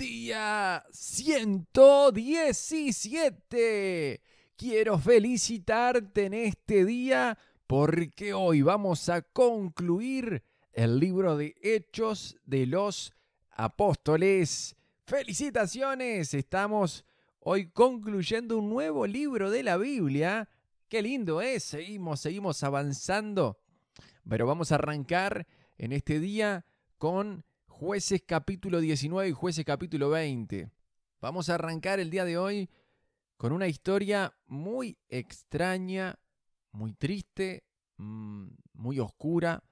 Día 117. Quiero felicitarte en este día porque hoy vamos a concluir el libro de Hechos de los Apóstoles. ¡Felicitaciones! Estamos hoy concluyendo un nuevo libro de la Biblia. ¡Qué lindo es! Seguimos avanzando. Pero vamos a arrancar en este día con Jueces capítulo 19 y Jueces capítulo 20. Vamos a arrancar el día de hoy con una historia muy extraña, muy triste, muy oscura.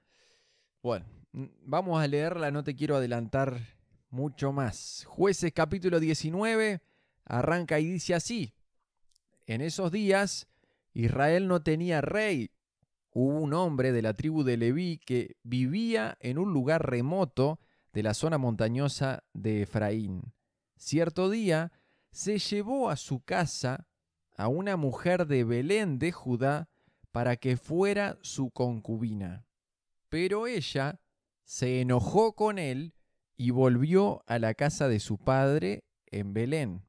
Bueno, vamos a leerla, no te quiero adelantar mucho más. Jueces capítulo 19 arranca y dice así: En esos días Israel no tenía rey. Hubo un hombre de la tribu de Leví que vivía en un lugar remoto de la zona montañosa de Efraín. Cierto día se llevó a su casa a una mujer de Belén de Judá para que fuera su concubina. Pero ella se enojó con él y volvió a la casa de su padre en Belén.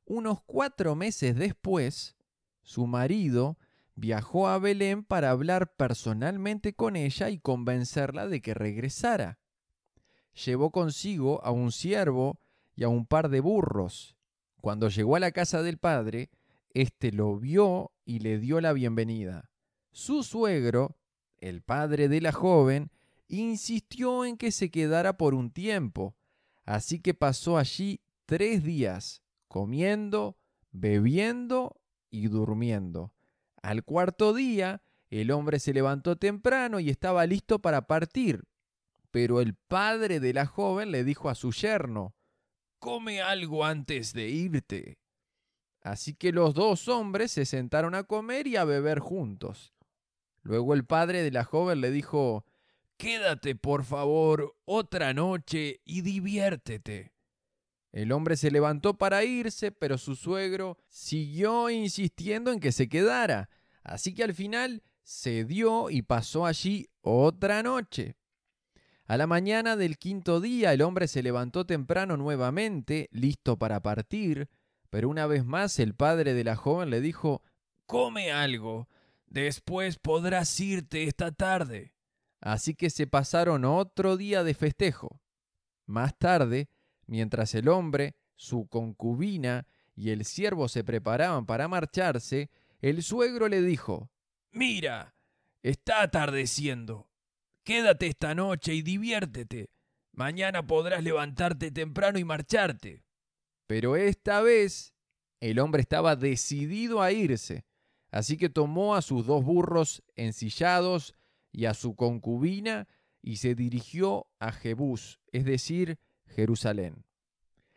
Unos 4 meses después, su marido viajó a Belén para hablar personalmente con ella y convencerla de que regresara. Llevó consigo a un siervo y a un par de burros. Cuando llegó a la casa del padre, éste lo vio y le dio la bienvenida. Su suegro, el padre de la joven, insistió en que se quedara por un tiempo, así que pasó allí 3 días, comiendo, bebiendo y durmiendo. Al cuarto día, el hombre se levantó temprano y estaba listo para partir. Pero el padre de la joven le dijo a su yerno: «Come algo antes de irte». Así que los 2 hombres se sentaron a comer y a beber juntos. Luego el padre de la joven le dijo: «Quédate, por favor, otra noche y diviértete». El hombre se levantó para irse, pero su suegro siguió insistiendo en que se quedara. Así que al final cedió y pasó allí otra noche. A la mañana del 5.º día el hombre se levantó temprano nuevamente, listo para partir, pero una vez más el padre de la joven le dijo: «Come algo, después podrás irte esta tarde». Así que se pasaron otro día de festejo. Más tarde, mientras el hombre, su concubina y el siervo se preparaban para marcharse, el suegro le dijo: «Mira, está atardeciendo. Quédate esta noche y diviértete. Mañana podrás levantarte temprano y marcharte». Pero esta vez el hombre estaba decidido a irse, así que tomó a sus 2 burros ensillados y a su concubina y se dirigió a Jebús, es decir, Jerusalén.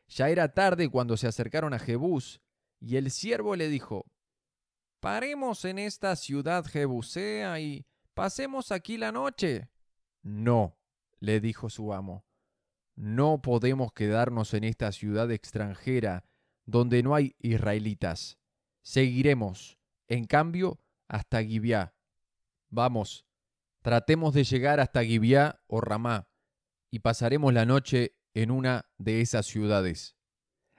Ya era tarde cuando se acercaron a Jebús, y el siervo le dijo: «Paremos en esta ciudad jebusea y pasemos aquí la noche». «No», le dijo su amo, «no podemos quedarnos en esta ciudad extranjera donde no hay israelitas. Seguiremos, en cambio, hasta Gibeá. Vamos, tratemos de llegar hasta Gibeá o Ramá y pasaremos la noche en una de esas ciudades».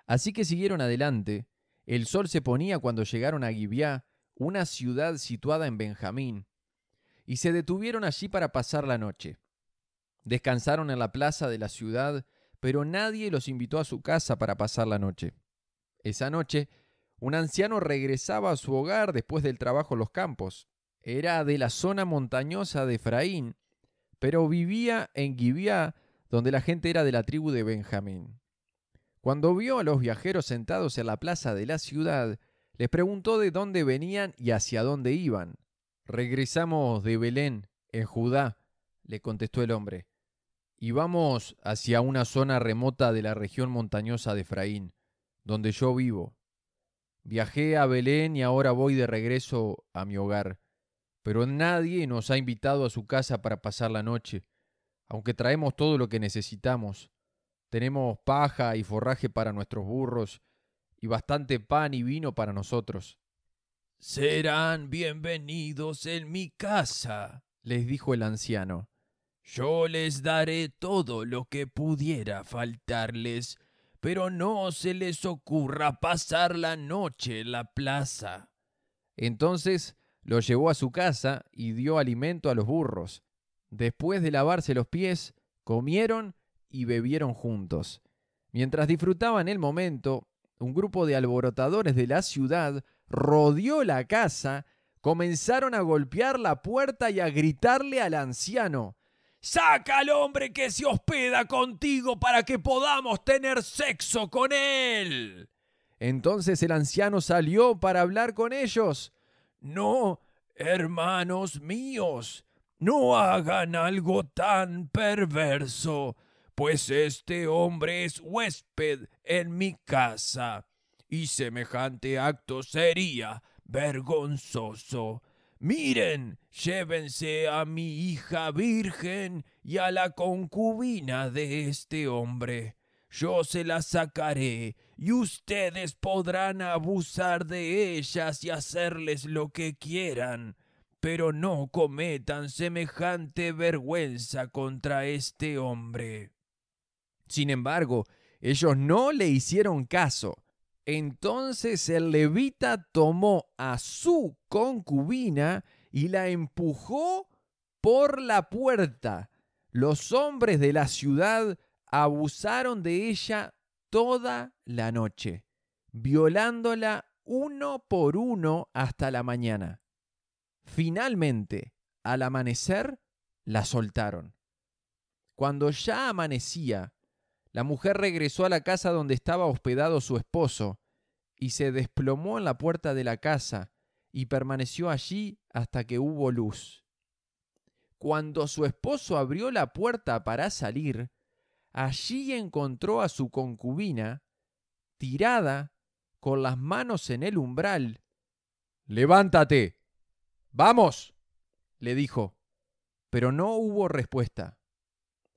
Así que siguieron adelante. El sol se ponía cuando llegaron a Gibeá, una ciudad situada en Benjamín, y se detuvieron allí para pasar la noche. Descansaron en la plaza de la ciudad, pero nadie los invitó a su casa para pasar la noche. Esa noche, un anciano regresaba a su hogar después del trabajo en los campos. Era de la zona montañosa de Efraín, pero vivía en Gibeá, donde la gente era de la tribu de Benjamín. Cuando vio a los viajeros sentados en la plaza de la ciudad, les preguntó de dónde venían y hacia dónde iban. «Regresamos de Belén, en Judá», le contestó el hombre, «y vamos hacia una zona remota de la región montañosa de Efraín, donde yo vivo. Viajé a Belén y ahora voy de regreso a mi hogar, pero nadie nos ha invitado a su casa para pasar la noche, aunque traemos todo lo que necesitamos. Tenemos paja y forraje para nuestros burros y bastante pan y vino para nosotros». «Serán bienvenidos en mi casa», les dijo el anciano. «Yo les daré todo lo que pudiera faltarles, pero no se les ocurra pasar la noche en la plaza. Entonces lo llevó a su casa y dio alimento a los burros. Después de lavarse los pies, comieron y bebieron juntos. Mientras disfrutaban el momento, un grupo de alborotadores de la ciudad rodeó la casa, comenzaron a golpear la puerta y a gritarle al anciano: «¡Saca al hombre que se hospeda contigo para que podamos tener sexo con él!». Entonces el anciano salió para hablar con ellos. «No, hermanos míos, no hagan algo tan perverso, pues este hombre es huésped en mi casa, y semejante acto sería vergonzoso. Miren, llévense a mi hija virgen y a la concubina de este hombre. Yo se las sacaré y ustedes podrán abusar de ellas y hacerles lo que quieran, pero no cometan semejante vergüenza contra este hombre». Sin embargo, ellos no le hicieron caso. Entonces el levita tomó a su concubina y la empujó por la puerta. Los hombres de la ciudad abusaron de ella toda la noche, violándola uno por uno hasta la mañana. Finalmente, al amanecer, la soltaron. Cuando ya amanecía, la mujer regresó a la casa donde estaba hospedado su esposo y se desplomó en la puerta de la casa y permaneció allí hasta que hubo luz. Cuando su esposo abrió la puerta para salir, allí encontró a su concubina tirada con las manos en el umbral. «¡Levántate! ¡Vamos!», le dijo, pero no hubo respuesta.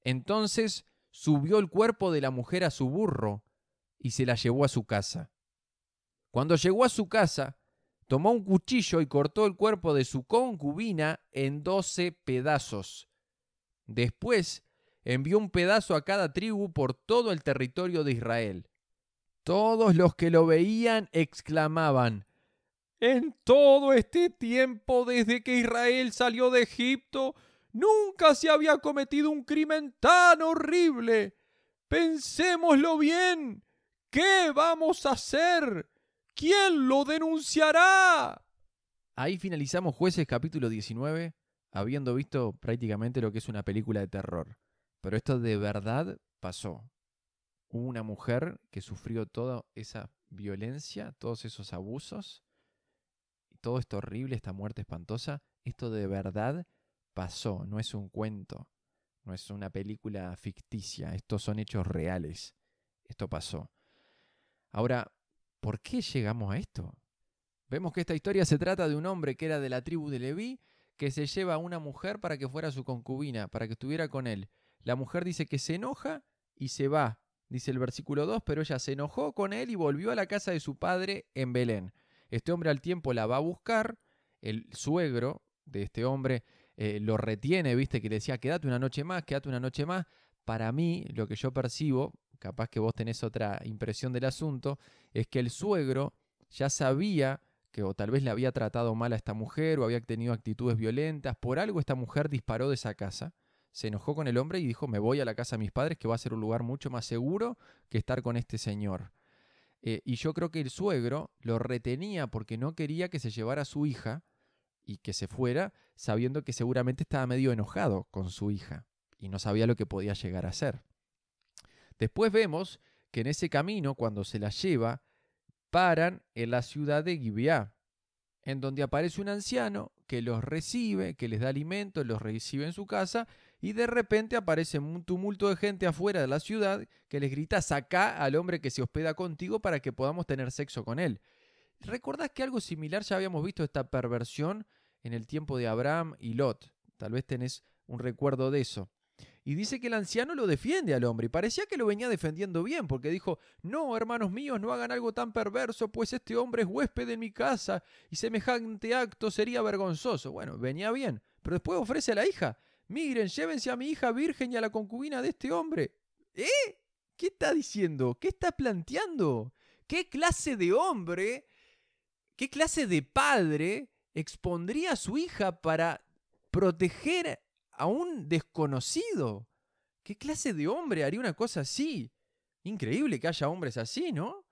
Entonces subió el cuerpo de la mujer a su burro y se la llevó a su casa. Cuando llegó a su casa, tomó un cuchillo y cortó el cuerpo de su concubina en 12 pedazos. Después envió un pedazo a cada tribu por todo el territorio de Israel. Todos los que lo veían exclamaban: «En todo este tiempo desde que Israel salió de Egipto, nunca se había cometido un crimen tan horrible. Pensémoslo bien. ¿Qué vamos a hacer? ¿Quién lo denunciará?». Ahí finalizamos Jueces capítulo 19, habiendo visto prácticamente lo que es una película de terror. Pero esto de verdad pasó. Hubo una mujer que sufrió toda esa violencia, todos esos abusos, y todo esto horrible, esta muerte espantosa. Esto de verdad pasó, no es un cuento, no es una película ficticia, estos son hechos reales, esto pasó. Ahora, ¿por qué llegamos a esto? Vemos que esta historia se trata de un hombre que era de la tribu de Leví, que se lleva a una mujer para que fuera su concubina, para que estuviera con él. La mujer dice que se enoja y se va, dice el versículo 2, pero ella se enojó con él y volvió a la casa de su padre en Belén. Este hombre al tiempo la va a buscar, el suegro de este hombre lo retiene, viste, que le decía: quédate una noche más, quédate una noche más. Para mí, lo que yo percibo, capaz que vos tenés otra impresión del asunto, es que el suegro ya sabía que o tal vez le había tratado mal a esta mujer o había tenido actitudes violentas. Por algo esta mujer disparó de esa casa, se enojó con el hombre y dijo: me voy a la casa de mis padres, que va a ser un lugar mucho más seguro que estar con este señor. Y yo creo que el suegro lo retenía porque no quería que se llevara a su hija y que se fuera, sabiendo que seguramente estaba medio enojado con su hija y no sabía lo que podía llegar a hacer. Después vemos que en ese camino, cuando se la lleva, paran en la ciudad de Gibeá, en donde aparece un anciano que los recibe, que les da alimento, los recibe en su casa, y de repente aparece un tumulto de gente afuera de la ciudad que les grita: «Sacá al hombre que se hospeda contigo para que podamos tener sexo con él». ¿Recordás que algo similar ya habíamos visto, esta perversión, en el tiempo de Abraham y Lot? Tal vez tenés un recuerdo de eso. Y dice que el anciano lo defiende al hombre, y parecía que lo venía defendiendo bien, porque dijo: «No, hermanos míos, no hagan algo tan perverso, pues este hombre es huésped en mi casa, y semejante acto sería vergonzoso». Bueno, venía bien, pero después ofrece a la hija: «Miren, llévense a mi hija virgen y a la concubina de este hombre». ¿Qué está diciendo? ¿Qué está planteando? ¿Qué clase de hombre, qué clase de padre expondría a su hija para proteger a un desconocido? ¿Qué clase de hombre haría una cosa así? Increíble que haya hombres así, ¿no?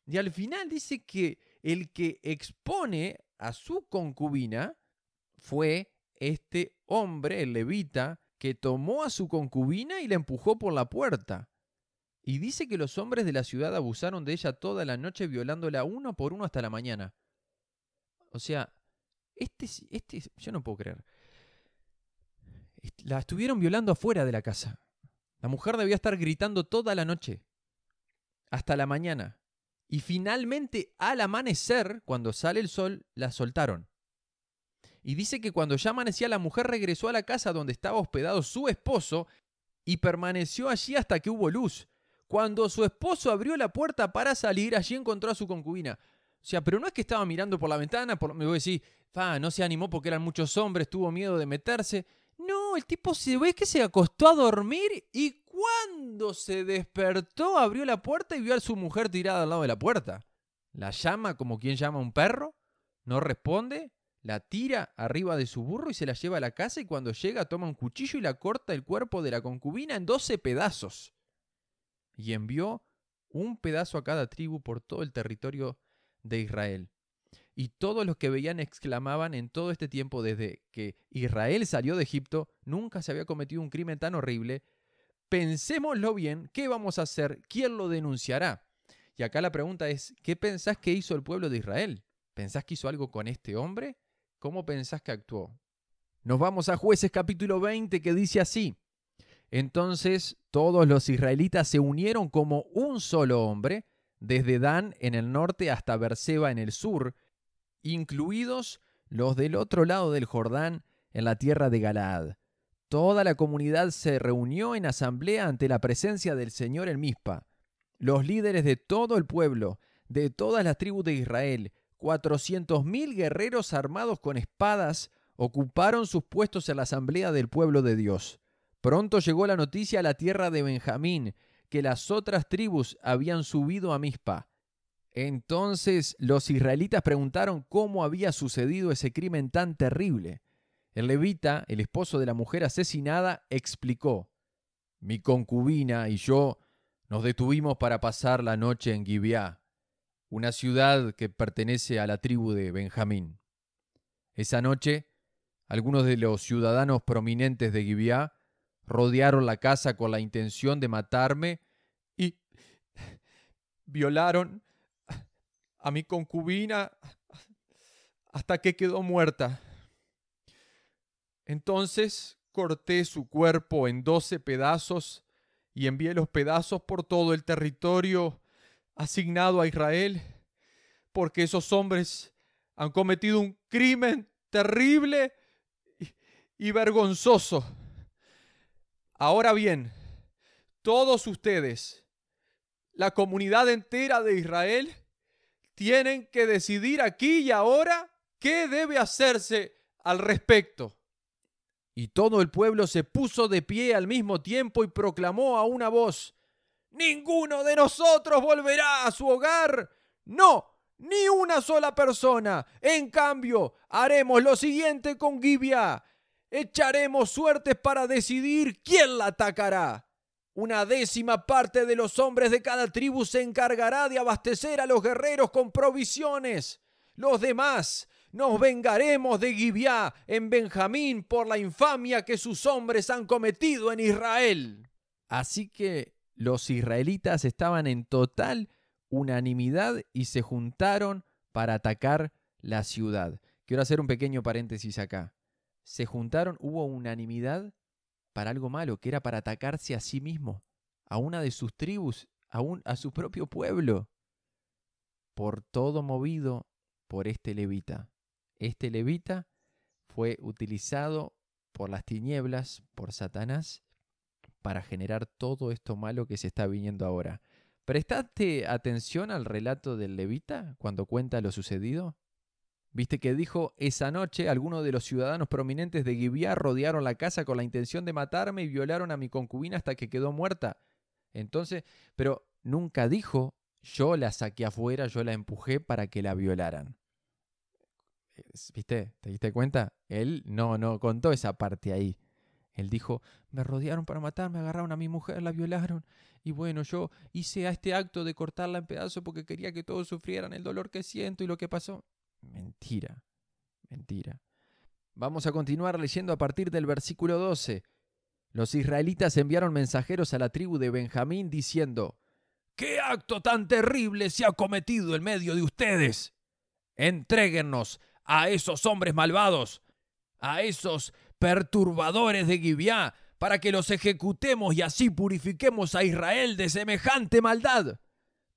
Y al final dice que el que expone a su concubina fue este hombre, el levita, que tomó a su concubina y la empujó por la puerta. Y dice que los hombres de la ciudad abusaron de ella toda la noche, violándola uno por uno hasta la mañana. O sea, yo no puedo creer. La estuvieron violando afuera de la casa. La mujer debía estar gritando toda la noche, hasta la mañana. Y finalmente, al amanecer, cuando sale el sol, la soltaron. Y dice que cuando ya amanecía, la mujer regresó a la casa donde estaba hospedado su esposo y permaneció allí hasta que hubo luz. Cuando su esposo abrió la puerta para salir, allí encontró a su concubina. O sea, pero no es que estaba mirando por la ventana, me voy a decir, no se animó porque eran muchos hombres, tuvo miedo de meterse. No, el tipo se ve que se acostó a dormir y cuando se despertó abrió la puerta y vio a su mujer tirada al lado de la puerta. La llama como quien llama a un perro, no responde, la tira arriba de su burro y se la lleva a la casa y cuando llega toma un cuchillo y la corta el cuerpo de la concubina en 12 pedazos. Y envió un pedazo a cada tribu por todo el territorio de Israel. Y todos los que veían exclamaban en todo este tiempo desde que Israel salió de Egipto, nunca se había cometido un crimen tan horrible. Pensémoslo bien, ¿qué vamos a hacer? ¿Quién lo denunciará? Y acá la pregunta es, ¿qué pensás que hizo el pueblo de Israel? ¿Pensás que hizo algo con este hombre? ¿Cómo pensás que actuó? Nos vamos a Jueces capítulo 20 que dice así. Entonces todos los israelitas se unieron como un solo hombre, desde Dan en el norte hasta Berseba en el sur, incluidos los del otro lado del Jordán en la tierra de Galaad. Toda la comunidad se reunió en asamblea ante la presencia del Señor en Mizpa. Los líderes de todo el pueblo, de todas las tribus de Israel, 400.000 guerreros armados con espadas, ocuparon sus puestos en la asamblea del pueblo de Dios. Pronto llegó la noticia a la tierra de Benjamín, que las otras tribus habían subido a Mizpa. Entonces los israelitas preguntaron cómo había sucedido ese crimen tan terrible. El levita, el esposo de la mujer asesinada, explicó: mi concubina y yo nos detuvimos para pasar la noche en Gibeá, una ciudad que pertenece a la tribu de Benjamín. Esa noche, algunos de los ciudadanos prominentes de Gibeá rodearon la casa con la intención de matarme y violaron a mi concubina hasta que quedó muerta. Entonces corté su cuerpo en 12 pedazos y envié los pedazos por todo el territorio asignado a Israel, porque esos hombres han cometido un crimen terrible y vergonzoso. Ahora bien, todos ustedes, la comunidad entera de Israel, tienen que decidir aquí y ahora qué debe hacerse al respecto. Y todo el pueblo se puso de pie al mismo tiempo y proclamó a una voz: ¡ninguno de nosotros volverá a su hogar! ¡No! ¡Ni una sola persona! En cambio, haremos lo siguiente con Gibeá. Echaremos suertes para decidir quién la atacará. Una 10ª parte de los hombres de cada tribu se encargará de abastecer a los guerreros con provisiones. Los demás nos vengaremos de Gibeá en Benjamín por la infamia que sus hombres han cometido en Israel. Así que los israelitas estaban en total unanimidad y se juntaron para atacar la ciudad. Quiero hacer un pequeño paréntesis acá. Se juntaron, hubo unanimidad para algo malo, que era para atacarse a sí mismo, a una de sus tribus, a su propio pueblo, por todo movido por este levita. Este levita fue utilizado por las tinieblas, por Satanás, para generar todo esto malo que se está viniendo ahora. ¿Prestaste atención al relato del levita cuando cuenta lo sucedido? ¿Viste que dijo: esa noche algunos de los ciudadanos prominentes de Gibeá rodearon la casa con la intención de matarme y violaron a mi concubina hasta que quedó muerta? Entonces, pero nunca dijo, yo la saqué afuera, yo la empujé para que la violaran. ¿Viste? ¿Te diste cuenta? Él no contó esa parte ahí. Él dijo, me rodearon para matarme, agarraron a mi mujer, la violaron. Y bueno, yo hice a este acto de cortarla en pedazos porque quería que todos sufrieran el dolor que siento y lo que pasó. Mentira, mentira. Vamos a continuar leyendo a partir del versículo 12. Los israelitas enviaron mensajeros a la tribu de Benjamín diciendo, ¿qué acto tan terrible se ha cometido en medio de ustedes? Entréguennos a esos hombres malvados, a esos perturbadores de Gibeá, para que los ejecutemos y así purifiquemos a Israel de semejante maldad.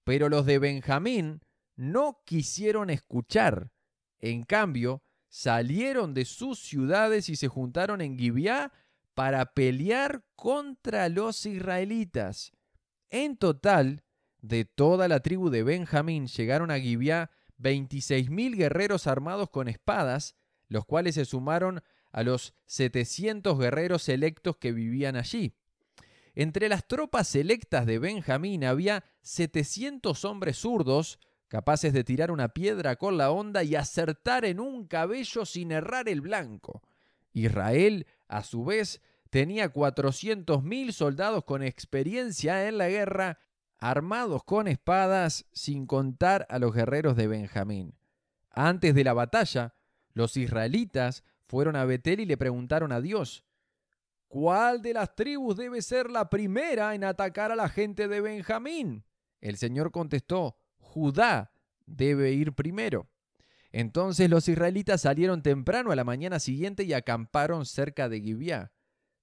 Pero los de Benjamín no quisieron escuchar. En cambio, salieron de sus ciudades y se juntaron en Gibeá para pelear contra los israelitas. En total, de toda la tribu de Benjamín llegaron a Gibeá 26.000 guerreros armados con espadas, los cuales se sumaron a los 700 guerreros selectos que vivían allí. Entre las tropas selectas de Benjamín había 700 hombres zurdos, capaces de tirar una piedra con la honda y acertar en un cabello sin errar el blanco. Israel, a su vez, tenía 400.000 soldados con experiencia en la guerra, armados con espadas, sin contar a los guerreros de Benjamín. Antes de la batalla, los israelitas fueron a Betel y le preguntaron a Dios, ¿cuál de las tribus debe ser la primera en atacar a la gente de Benjamín? El Señor contestó, Judá debe ir primero. Entonces los israelitas salieron temprano a la mañana siguiente y acamparon cerca de Gibeá.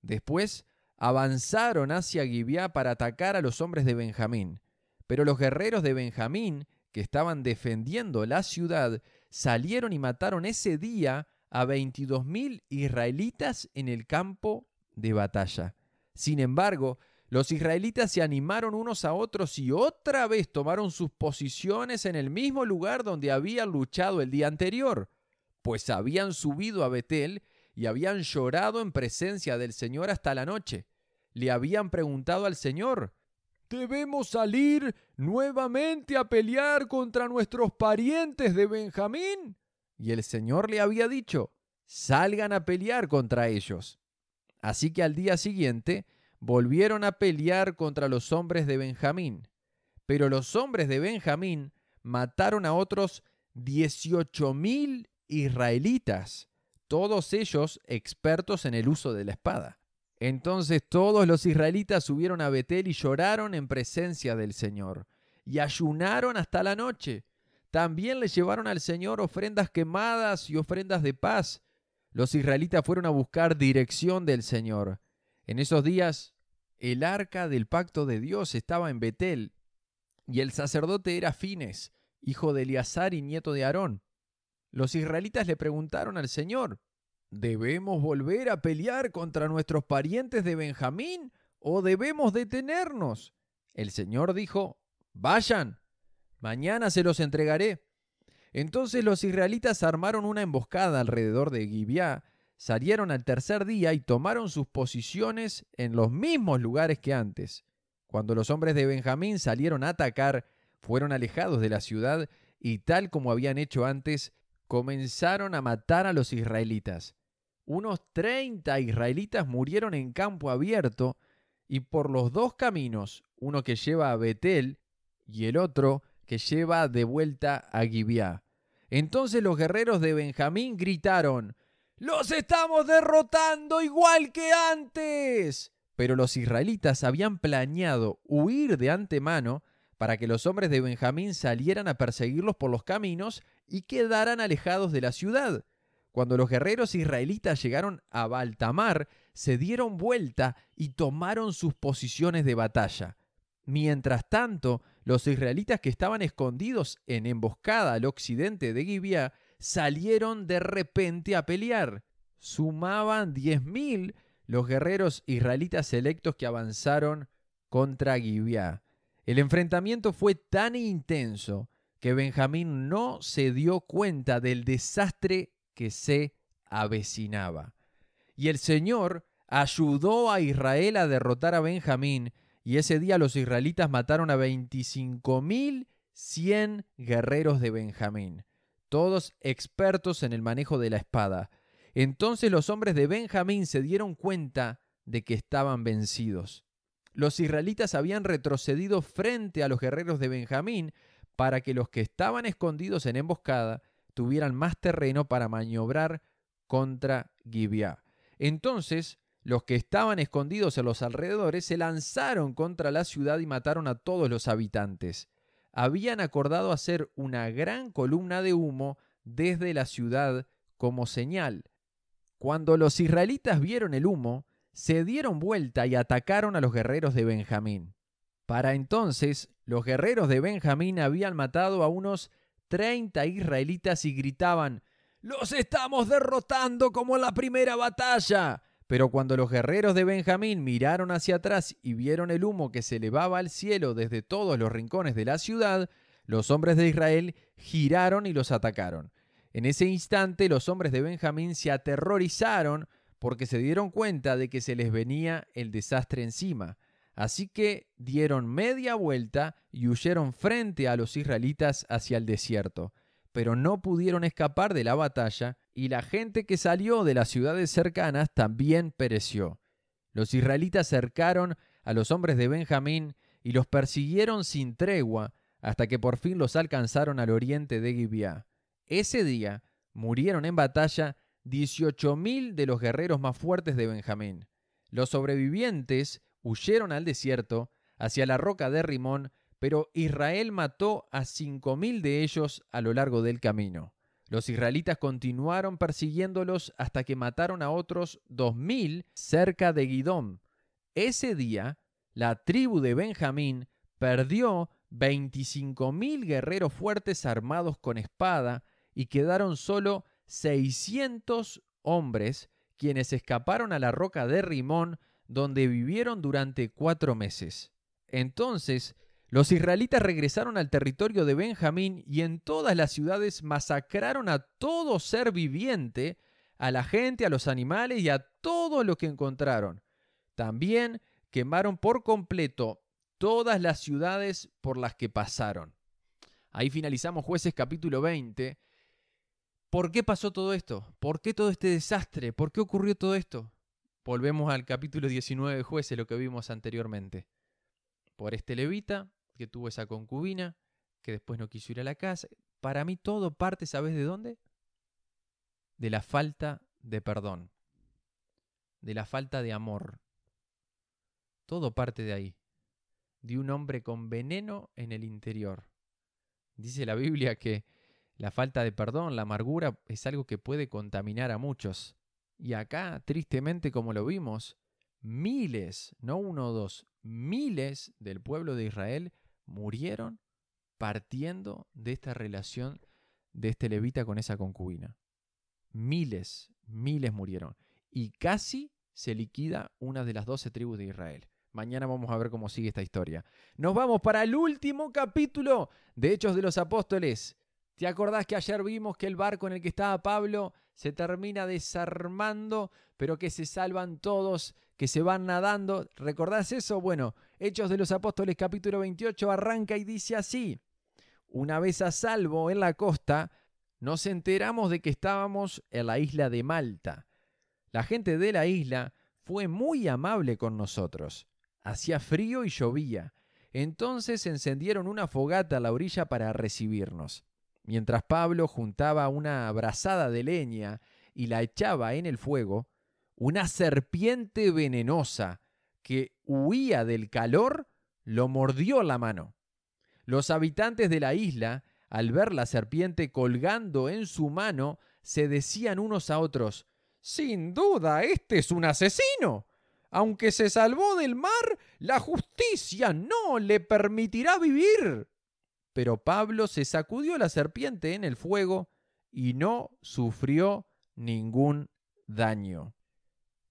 Después avanzaron hacia Gibeá para atacar a los hombres de Benjamín. Pero los guerreros de Benjamín, que estaban defendiendo la ciudad, salieron y mataron ese día a 22.000 israelitas en el campo de batalla. Sin embargo, los israelitas se animaron unos a otros y otra vez tomaron sus posiciones en el mismo lugar donde habían luchado el día anterior, pues habían subido a Betel y habían llorado en presencia del Señor hasta la noche. Le habían preguntado al Señor, ¿debemos salir nuevamente a pelear contra nuestros parientes de Benjamín? Y el Señor le había dicho, salgan a pelear contra ellos. Así que al día siguiente volvieron a pelear contra los hombres de Benjamín. Pero los hombres de Benjamín mataron a otros 18.000 israelitas, todos ellos expertos en el uso de la espada. Entonces todos los israelitas subieron a Betel y lloraron en presencia del Señor, y ayunaron hasta la noche. También le llevaron al Señor ofrendas quemadas y ofrendas de paz. Los israelitas fueron a buscar dirección del Señor. En esos días, el arca del pacto de Dios estaba en Betel, y el sacerdote era Fines, hijo de Eleazar y nieto de Aarón. Los israelitas le preguntaron al Señor, ¿debemos volver a pelear contra nuestros parientes de Benjamín o debemos detenernos? El Señor dijo, vayan, mañana se los entregaré. Entonces los israelitas armaron una emboscada alrededor de Gibeá, salieron al tercer día y tomaron sus posiciones en los mismos lugares que antes. Cuando los hombres de Benjamín salieron a atacar, fueron alejados de la ciudad y tal como habían hecho antes, comenzaron a matar a los israelitas. Unos 30 israelitas murieron en campo abierto y por los dos caminos, uno que lleva a Betel y el otro que lleva de vuelta a Gibeá. Entonces los guerreros de Benjamín gritaron, ¡los estamos derrotando igual que antes! Pero los israelitas habían planeado huir de antemano para que los hombres de Benjamín salieran a perseguirlos por los caminos y quedaran alejados de la ciudad. Cuando los guerreros israelitas llegaron a Baltamar, se dieron vuelta y tomaron sus posiciones de batalla. Mientras tanto, los israelitas que estaban escondidos en emboscada al occidente de Gibeá salieron de repente a pelear. Sumaban 10.000 los guerreros israelitas selectos que avanzaron contra Gibeá. El enfrentamiento fue tan intenso que Benjamín no se dio cuenta del desastre que se avecinaba. Y el Señor ayudó a Israel a derrotar a Benjamín y ese día los israelitas mataron a 25.100 guerreros de Benjamín, todos expertos en el manejo de la espada. Entonces los hombres de Benjamín se dieron cuenta de que estaban vencidos. Los israelitas habían retrocedido frente a los guerreros de Benjamín para que los que estaban escondidos en emboscada tuvieran más terreno para maniobrar contra Gibeá. Entonces, los que estaban escondidos en los alrededores se lanzaron contra la ciudad y mataron a todos los habitantes. Habían acordado hacer una gran columna de humo desde la ciudad como señal. Cuando los israelitas vieron el humo, se dieron vuelta y atacaron a los guerreros de Benjamín. Para entonces, los guerreros de Benjamín habían matado a unos 30 israelitas y gritaban: ¡Los estamos derrotando como en la primera batalla! Pero cuando los guerreros de Benjamín miraron hacia atrás y vieron el humo que se elevaba al cielo desde todos los rincones de la ciudad, los hombres de Israel giraron y los atacaron. En ese instante, los hombres de Benjamín se aterrorizaron porque se dieron cuenta de que se les venía el desastre encima. Así que dieron media vuelta y huyeron frente a los israelitas hacia el desierto. Pero no pudieron escapar de la batalla y la gente que salió de las ciudades cercanas también pereció. Los israelitas cercaron a los hombres de Benjamín y los persiguieron sin tregua hasta que por fin los alcanzaron al oriente de Gibeá. Ese día murieron en batalla 18.000 de los guerreros más fuertes de Benjamín. Los sobrevivientes huyeron al desierto, hacia la roca de Rimón, pero Israel mató a 5.000 de ellos a lo largo del camino. Los israelitas continuaron persiguiéndolos hasta que mataron a otros 2.000 cerca de Gidom. Ese día, la tribu de Benjamín perdió 25.000 guerreros fuertes armados con espada y quedaron solo 600 hombres, quienes escaparon a la roca de Rimón, donde vivieron durante 4 meses. Entonces, los israelitas regresaron al territorio de Benjamín y en todas las ciudades masacraron a todo ser viviente, a la gente, a los animales y a todo lo que encontraron. También quemaron por completo todas las ciudades por las que pasaron. Ahí finalizamos Jueces capítulo 20. ¿Por qué pasó todo esto? ¿Por qué todo este desastre? ¿Por qué ocurrió todo esto? Volvemos al capítulo 19 de Jueces, lo que vimos anteriormente. Por este levita que tuvo esa concubina, que después no quiso ir a la casa. Para mí todo parte, ¿sabes de dónde? De la falta de perdón, de la falta de amor. Todo parte de ahí, de un hombre con veneno en el interior. Dice la Biblia que la falta de perdón, la amargura, es algo que puede contaminar a muchos. Y acá, tristemente, como lo vimos, miles, no uno o dos, miles del pueblo de Israel murieron partiendo de esta relación de este levita con esa concubina. Miles murieron. Y casi se liquida una de las 12 tribus de Israel. Mañana vamos a ver cómo sigue esta historia. Nos vamos para el último capítulo de Hechos de los Apóstoles. ¿Te acordás que ayer vimos que el barco en el que estaba Pablo se termina desarmando, pero que se salvan todos, que se van nadando? ¿Recordás eso? Bueno, Hechos de los Apóstoles capítulo 28 arranca y dice así: una vez a salvo en la costa, nos enteramos de que estábamos en la isla de Malta. La gente de la isla fue muy amable con nosotros. Hacía frío y llovía. Entonces encendieron una fogata a la orilla para recibirnos. Mientras Pablo juntaba una brazada de leña y la echaba en el fuego, una serpiente venenosa que huía del calor lo mordió la mano. Los habitantes de la isla, al ver la serpiente colgando en su mano, se decían unos a otros: «Sin duda, este es un asesino. Aunque se salvó del mar, la justicia no le permitirá vivir». Pero Pablo se sacudió la serpiente en el fuego y no sufrió ningún daño.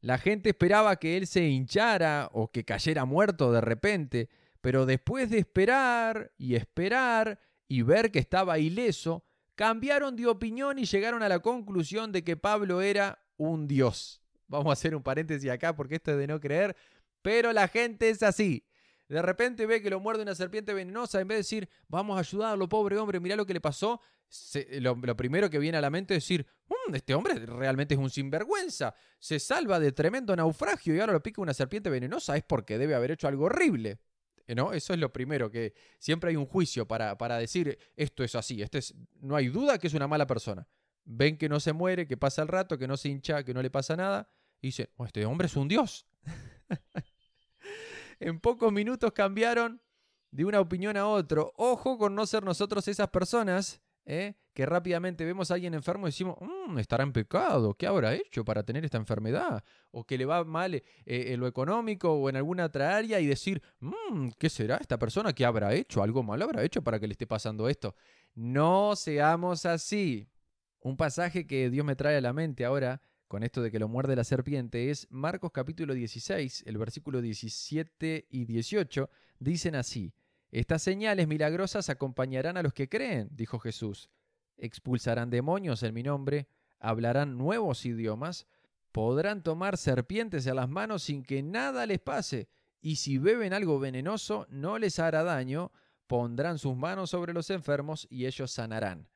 La gente esperaba que él se hinchara o que cayera muerto de repente, pero después de esperar y ver que estaba ileso, cambiaron de opinión y llegaron a la conclusión de que Pablo era un dios. Vamos a hacer un paréntesis acá porque esto es de no creer, pero la gente es así. De repente ve que lo muerde una serpiente venenosa, en vez de decir, vamos a ayudarlo, pobre hombre, mirá lo que le pasó, lo primero que viene a la mente es decir, este hombre realmente es un sinvergüenza, se salva de tremendo naufragio y ahora lo pica una serpiente venenosa, es porque debe haber hecho algo horrible. ¿No? Eso es lo primero, que siempre hay un juicio para decir, esto es así, no hay duda que es una mala persona. Ven que no se muere, que pasa el rato, que no se hincha, que no le pasa nada, y dicen, este hombre es un dios. En pocos minutos cambiaron de una opinión a otro. Ojo con no ser nosotros esas personas que rápidamente vemos a alguien enfermo y decimos, estará en pecado, ¿qué habrá hecho para tener esta enfermedad? O que le va mal en lo económico o en alguna otra área y decir, ¿qué será esta persona? ¿Qué habrá hecho? ¿Algo malo habrá hecho para que le esté pasando esto? No seamos así. Un pasaje que Dios me trae a la mente ahora con esto de que lo muerde la serpiente es Marcos capítulo 16, el versículo 17 y 18, dicen así: estas señales milagrosas acompañarán a los que creen, dijo Jesús. Expulsarán demonios en mi nombre, hablarán nuevos idiomas, podrán tomar serpientes en las manos sin que nada les pase, y si beben algo venenoso no les hará daño, pondrán sus manos sobre los enfermos y ellos sanarán.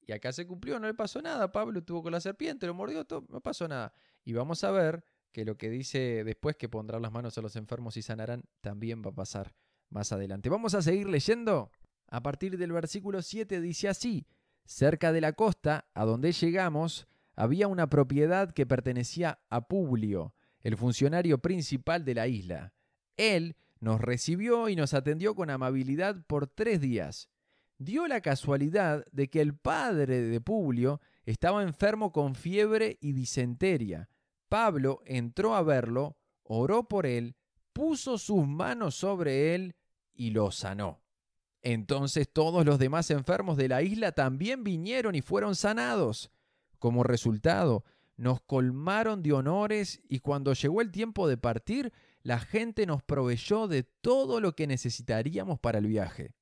Y acá se cumplió, no le pasó nada. Pablo estuvo con la serpiente, lo mordió, todo, no pasó nada. Y vamos a ver que lo que dice después, que pondrán las manos a los enfermos y sanarán, también va a pasar más adelante. Vamos a seguir leyendo. A partir del versículo 7 dice así: cerca de la costa, a donde llegamos, había una propiedad que pertenecía a Publio, el funcionario principal de la isla. Él nos recibió y nos atendió con amabilidad por 3 días. Dio la casualidad de que el padre de Publio estaba enfermo con fiebre y disentería. Pablo entró a verlo, oró por él, puso sus manos sobre él y lo sanó. Entonces todos los demás enfermos de la isla también vinieron y fueron sanados. Como resultado, nos colmaron de honores y cuando llegó el tiempo de partir, la gente nos proveyó de todo lo que necesitaríamos para el viaje.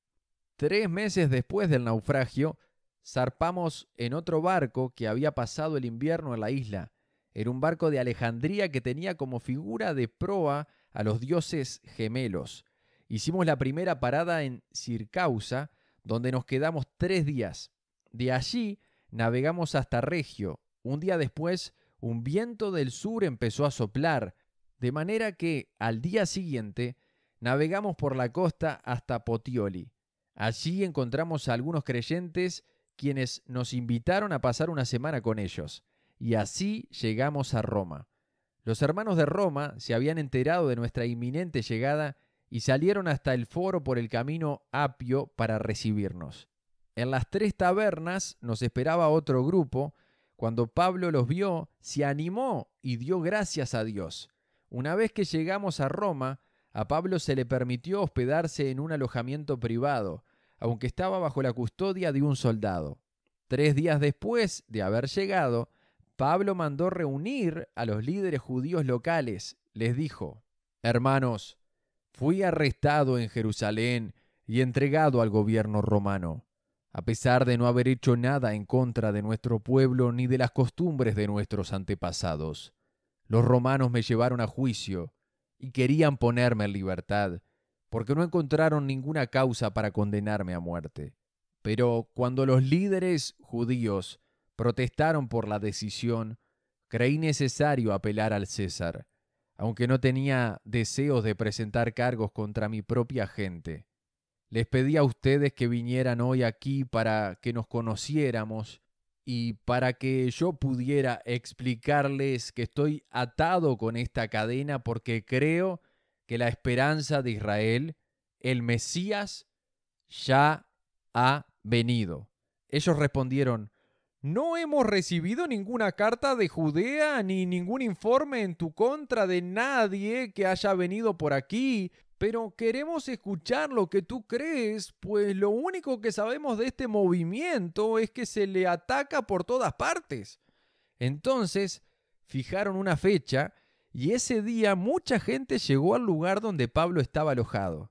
3 meses después del naufragio, zarpamos en otro barco que había pasado el invierno en la isla. Era un barco de Alejandría que tenía como figura de proa a los dioses gemelos. Hicimos la primera parada en Sircausa, donde nos quedamos 3 días. De allí navegamos hasta Regio. Un día después, un viento del sur empezó a soplar, de manera que al día siguiente navegamos por la costa hasta Potioli. Allí encontramos a algunos creyentes quienes nos invitaron a pasar una semana con ellos, y así llegamos a Roma. Los hermanos de Roma se habían enterado de nuestra inminente llegada y salieron hasta el foro por el camino Apio para recibirnos. En las 3 tabernas nos esperaba otro grupo. Cuando Pablo los vio, se animó y dio gracias a Dios. Una vez que llegamos a Roma, a Pablo se le permitió hospedarse en un alojamiento privado, aunque estaba bajo la custodia de un soldado. 3 días después de haber llegado, Pablo mandó reunir a los líderes judíos locales. Les dijo: hermanos, fui arrestado en Jerusalén y entregado al gobierno romano, a pesar de no haber hecho nada en contra de nuestro pueblo ni de las costumbres de nuestros antepasados. Los romanos me llevaron a juicio y querían ponerme en libertad, porque no encontraron ninguna causa para condenarme a muerte. Pero cuando los líderes judíos protestaron por la decisión, creí necesario apelar al César, aunque no tenía deseos de presentar cargos contra mi propia gente. Les pedí a ustedes que vinieran hoy aquí para que nos conociéramos y para que yo pudiera explicarles que estoy atado con esta cadena porque creo que la esperanza de Israel, el Mesías, ya ha venido. Ellos respondieron: no hemos recibido ninguna carta de Judea ni ningún informe en tu contra de nadie que haya venido por aquí, pero queremos escuchar lo que tú crees, pues lo único que sabemos de este movimiento es que se le ataca por todas partes. Entonces fijaron una fecha y ese día mucha gente llegó al lugar donde Pablo estaba alojado.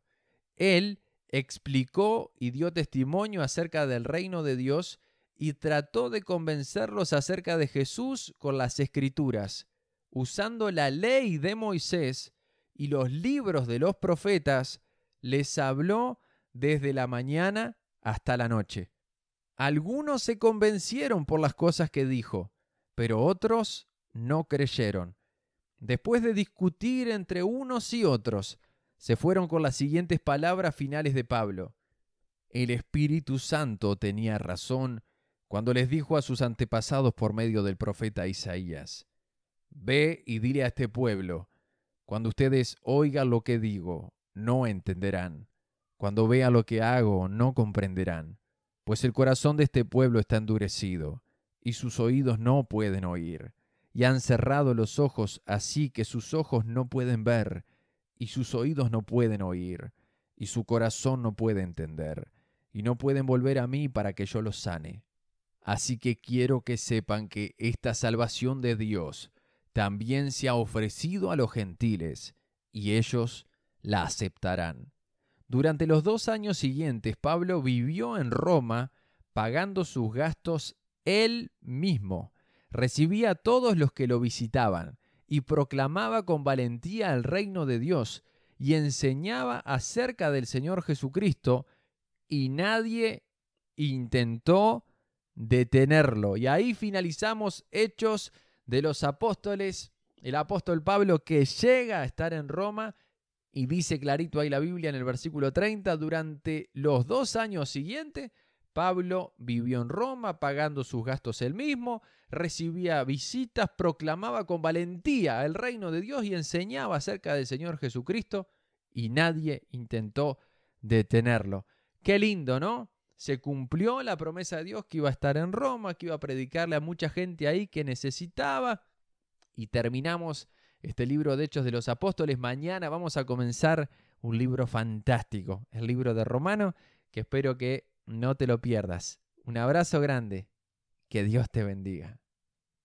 Él explicó y dio testimonio acerca del reino de Dios y trató de convencerlos acerca de Jesús con las Escrituras, usando la ley de Moisés y los libros de los profetas. les habló desde la mañana hasta la noche. Algunos se convencieron por las cosas que dijo, pero otros no creyeron. Después de discutir entre unos y otros, se fueron con las siguientes palabras finales de Pablo. El Espíritu Santo tenía razón cuando les dijo a sus antepasados por medio del profeta Isaías: Ve y dile a este pueblo, cuando ustedes oigan lo que digo, no entenderán. Cuando vean lo que hago, no comprenderán. Pues el corazón de este pueblo está endurecido, y sus oídos no pueden oír. Y han cerrado los ojos, así que sus ojos no pueden ver, y sus oídos no pueden oír, y su corazón no puede entender, y no pueden volver a mí para que yo los sane. Así que quiero que sepan que esta salvación de Dios también se ha ofrecido a los gentiles, y ellos la aceptarán. Durante los 2 años siguientes, Pablo vivió en Roma pagando sus gastos él mismo. Recibía a todos los que lo visitaban y proclamaba con valentía el reino de Dios y enseñaba acerca del Señor Jesucristo, y nadie intentó detenerlo. Y ahí finalizamos Hechos de los Apóstoles. El apóstol Pablo, que llega a estar en Roma, y dice clarito ahí la Biblia en el versículo 30, durante los 2 años siguientes, Pablo vivió en Roma pagando sus gastos él mismo, recibía visitas, proclamaba con valentía el reino de Dios y enseñaba acerca del Señor Jesucristo, y nadie intentó detenerlo. Qué lindo, ¿no? Se cumplió la promesa de Dios que iba a estar en Roma, que iba a predicarle a mucha gente ahí que necesitaba. Y terminamos este libro de Hechos de los Apóstoles. Mañana vamos a comenzar un libro fantástico, el libro de Romanos, que espero que no te lo pierdas. Un abrazo grande. Que Dios te bendiga.